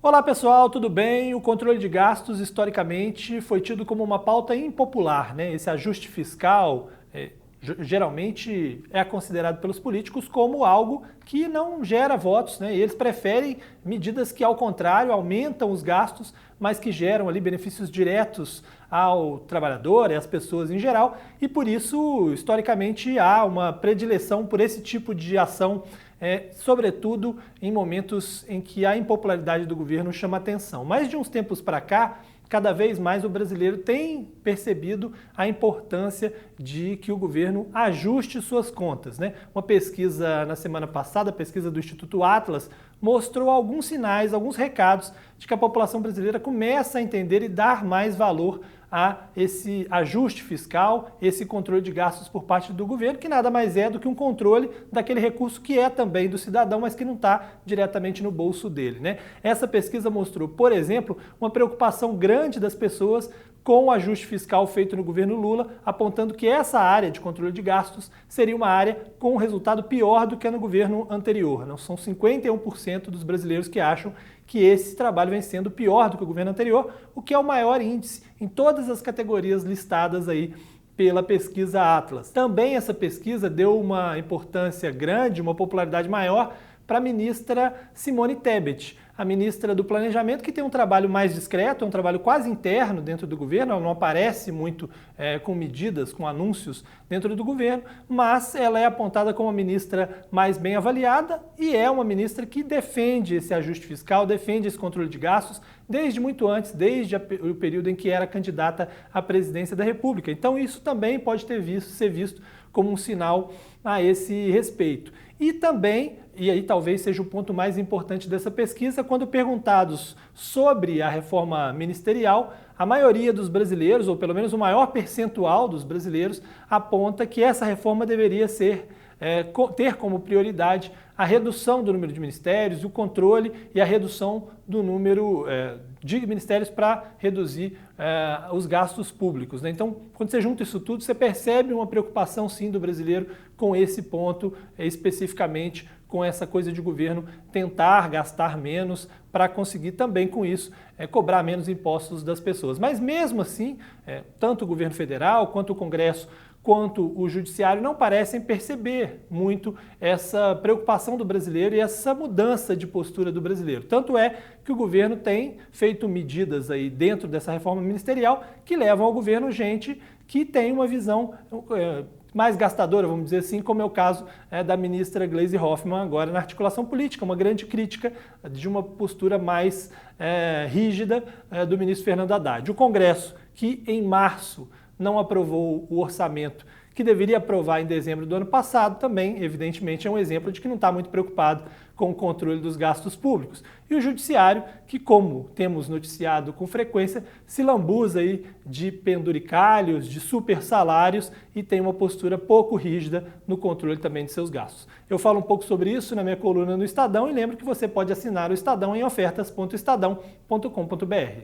Olá pessoal, tudo bem? O controle de gastos historicamente foi tido como uma pauta impopular, né? Esse ajuste fiscal geralmente é considerado pelos políticos como algo que não gera votos, né? E eles preferem medidas que, ao contrário, aumentam os gastos, mas que geram ali benefícios diretos ao trabalhador e às pessoas em geral, e por isso, historicamente, há uma predileção por esse tipo de ação, sobretudo em momentos em que a impopularidade do governo chama atenção. Mas de uns tempos para cá, cada vez mais o brasileiro tem percebido a importância de que o governo ajuste suas contas, né? Uma pesquisa na semana passada, a pesquisa do Instituto Atlas, mostrou alguns sinais, alguns recados de que a população brasileira começa a entender e dar mais valor a esse ajuste fiscal, esse controle de gastos por parte do governo, que nada mais é do que um controle daquele recurso que é também do cidadão, mas que não está diretamente no bolso dele, né? Essa pesquisa mostrou, por exemplo, uma preocupação grande das pessoas com o ajuste fiscal feito no governo Lula, apontando que essa área de controle de gastos seria uma área com um resultado pior do que no governo anterior. Não são 51% dos brasileiros que acham que esse trabalho vem sendo pior do que o governo anterior, o que é o maior índice em todas as categorias listadas aí pela pesquisa Atlas. Também essa pesquisa deu uma importância grande, uma popularidade maior para a ministra Simone Tebet, a ministra do Planejamento, que tem um trabalho mais discreto, é um trabalho quase interno dentro do governo, ela não aparece muito com medidas, com anúncios dentro do governo, mas ela é apontada como uma ministra mais bem avaliada e é uma ministra que defende esse ajuste fiscal, defende esse controle de gastos desde muito antes, desde o período em que era candidata à presidência da República. Então isso também pode ser visto como um sinal a esse respeito. E também, e aí talvez seja o ponto mais importante dessa pesquisa, quando perguntados sobre a reforma ministerial, a maioria dos brasileiros, ou pelo menos o maior percentual dos brasileiros, aponta que essa reforma deveria ter como prioridade a redução do número de ministérios, o controle e a redução do número de ministérios para reduzir os gastos públicos, né? Então, quando você junta isso tudo, você percebe uma preocupação sim do brasileiro com esse ponto, especificamente com essa coisa de governo tentar gastar menos para conseguir também com isso cobrar menos impostos das pessoas. Mas mesmo assim, tanto o governo federal quanto o Congresso quanto o judiciário não parecem perceber muito essa preocupação do brasileiro e essa mudança de postura do brasileiro. Tanto é que o governo tem feito medidas aí dentro dessa reforma ministerial que levam ao governo gente que tem uma visão mais gastadora, vamos dizer assim, como é o caso da ministra Gleisi Hoffmann agora na articulação política, uma grande crítica de uma postura mais rígida do ministro Fernando Haddad. O Congresso, que em março não aprovou o orçamento que deveria aprovar em dezembro do ano passado, também, evidentemente, é um exemplo de que não está muito preocupado com o controle dos gastos públicos. E o judiciário, que, como temos noticiado com frequência, se lambuza aí de penduricalhos, de super salários e tem uma postura pouco rígida no controle também de seus gastos. Eu falo um pouco sobre isso na minha coluna no Estadão e lembro que você pode assinar o Estadão em ofertas.estadão.com.br.